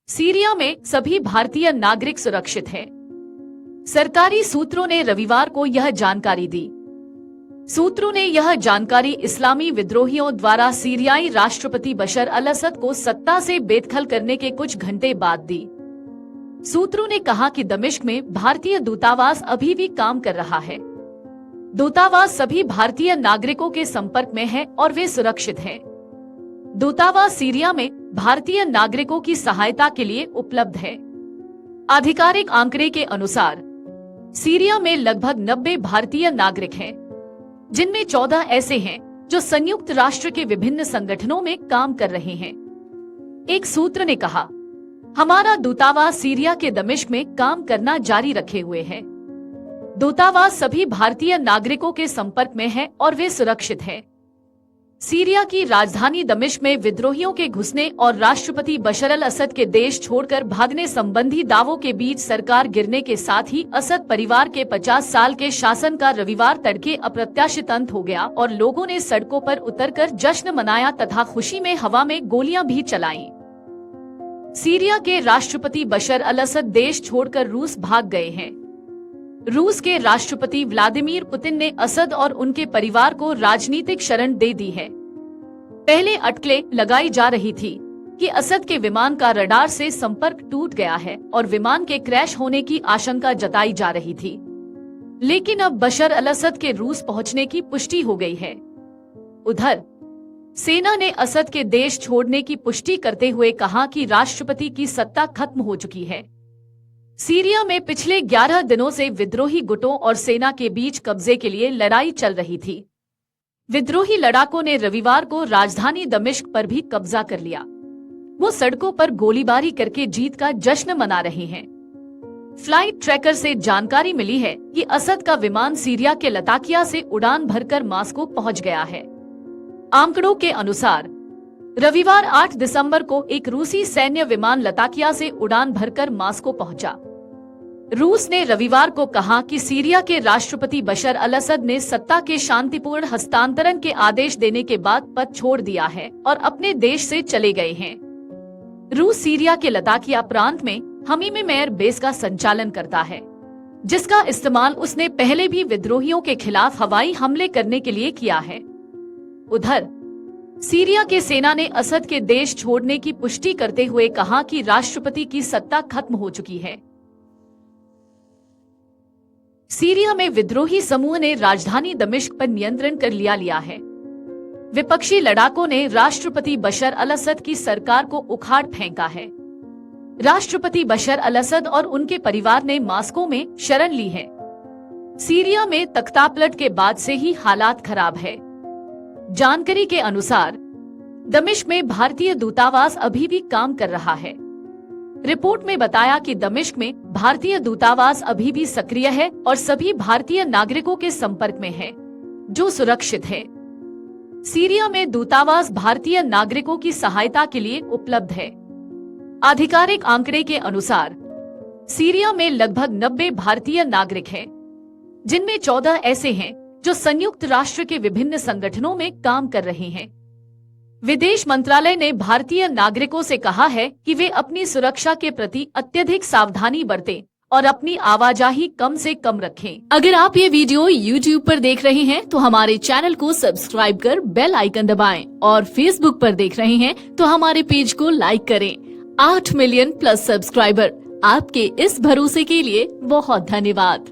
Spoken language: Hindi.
सीरिया में सभी भारतीय नागरिक सुरक्षित हैं। सरकारी सूत्रों ने रविवार को यह जानकारी दी। सूत्रों ने यह जानकारी इस्लामी विद्रोहियों द्वारा सीरियाई राष्ट्रपति बशर अल असद को सत्ता से बेदखल करने के कुछ घंटे बाद दी। सूत्रों ने कहा कि दमिश्क में भारतीय दूतावास अभी भी काम कर रहा है। दूतावास सभी भारतीय नागरिकों के संपर्क में है और वे सुरक्षित हैं। दूतावास सीरिया में भारतीय नागरिकों की सहायता के लिए उपलब्ध है। आधिकारिक आंकड़े के अनुसार सीरिया में लगभग 90 भारतीय नागरिक हैं, जिनमें 14 ऐसे हैं जो संयुक्त राष्ट्र के विभिन्न संगठनों में काम कर रहे हैं। एक सूत्र ने कहा, हमारा दूतावास सीरिया के दमिश्क में काम करना जारी रखे हुए है। दूतावास सभी भारतीय नागरिकों के संपर्क में है और वे सुरक्षित हैं। सीरिया की राजधानी दमिश्क में विद्रोहियों के घुसने और राष्ट्रपति बशर अल असद के देश छोड़कर भागने संबंधी दावों के बीच सरकार गिरने के साथ ही असद परिवार के 50 साल के शासन का रविवार तड़के अप्रत्याशित अंत हो गया और लोगों ने सड़कों पर उतरकर जश्न मनाया तथा खुशी में हवा में गोलियां भी चलाईं। सीरिया के राष्ट्रपति बशर अल असद देश छोड़कर रूस भाग गए हैं। रूस के राष्ट्रपति व्लादिमीर पुतिन ने असद और उनके परिवार को राजनीतिक शरण दे दी है। पहले अटकलें लगाई जा रही थी कि असद के विमान का रडार से संपर्क टूट गया है और विमान के क्रैश होने की आशंका जताई जा रही थी, लेकिन अब बशर अल असद के रूस पहुंचने की पुष्टि हो गई है। उधर सेना ने असद के देश छोड़ने की पुष्टि करते हुए कहा कि राष्ट्रपति की सत्ता खत्म हो चुकी है। सीरिया में पिछले 11 दिनों से विद्रोही गुटों और सेना के बीच कब्जे के लिए लड़ाई चल रही थी। विद्रोही लड़ाकों ने रविवार को राजधानी दमिश्क पर भी कब्जा कर लिया। वो सड़कों पर गोलीबारी करके जीत का जश्न मना रहे हैं। फ्लाइट ट्रैकर से जानकारी मिली है कि असद का विमान सीरिया के लताकिया से उड़ान भरकर मास्को पहुंच गया है। आंकड़ों के अनुसार रविवार 8 दिसंबर को एक रूसी सैन्य विमान लताकिया से उड़ान भरकर मास्को पहुंचा। रूस ने रविवार को कहा कि सीरिया के राष्ट्रपति बशर अल असद ने सत्ता के शांतिपूर्ण हस्तांतरण के आदेश देने के बाद पद छोड़ दिया है और अपने देश से चले गए हैं। रूस सीरिया के लताकिया प्रांत में हमीम मेयर बेस का संचालन करता है, जिसका इस्तेमाल उसने पहले भी विद्रोहियों के खिलाफ हवाई हमले करने के लिए किया है। उधर सीरिया के सेना ने असद के देश छोड़ने की पुष्टि करते हुए कहा कि राष्ट्रपति की सत्ता खत्म हो चुकी है। सीरिया में विद्रोही समूह ने राजधानी दमिश्क पर नियंत्रण कर लिया है। विपक्षी लड़ाकों ने राष्ट्रपति बशर अल असद की सरकार को उखाड़ फेंका है। राष्ट्रपति बशर अल असद और उनके परिवार ने मास्को में शरण ली है। सीरिया में तख्तापलट के बाद से ही हालात खराब है। जानकारी के अनुसार दमिश्क में भारतीय दूतावास अभी भी काम कर रहा है। रिपोर्ट में बताया कि दमिश्क में भारतीय दूतावास अभी भी सक्रिय है और सभी भारतीय नागरिकों के संपर्क में है, जो सुरक्षित है। सीरिया में दूतावास भारतीय नागरिकों की सहायता के लिए उपलब्ध है। आधिकारिक आंकड़े के अनुसार सीरिया में लगभग 90 भारतीय नागरिक हैं, जिनमें 14 ऐसे हैं जो संयुक्त राष्ट्र के विभिन्न संगठनों में काम कर रहे हैं। विदेश मंत्रालय ने भारतीय नागरिकों से कहा है कि वे अपनी सुरक्षा के प्रति अत्यधिक सावधानी बरतें और अपनी आवाजाही कम से कम रखें। अगर आप ये वीडियो YouTube पर देख रहे हैं तो हमारे चैनल को सब्सक्राइब कर बेल आइकन दबाएं और Facebook पर देख रहे हैं तो हमारे पेज को लाइक करें। 8 मिलियन प्लस सब्सक्राइबर, आपके इस भरोसे के लिए बहुत धन्यवाद।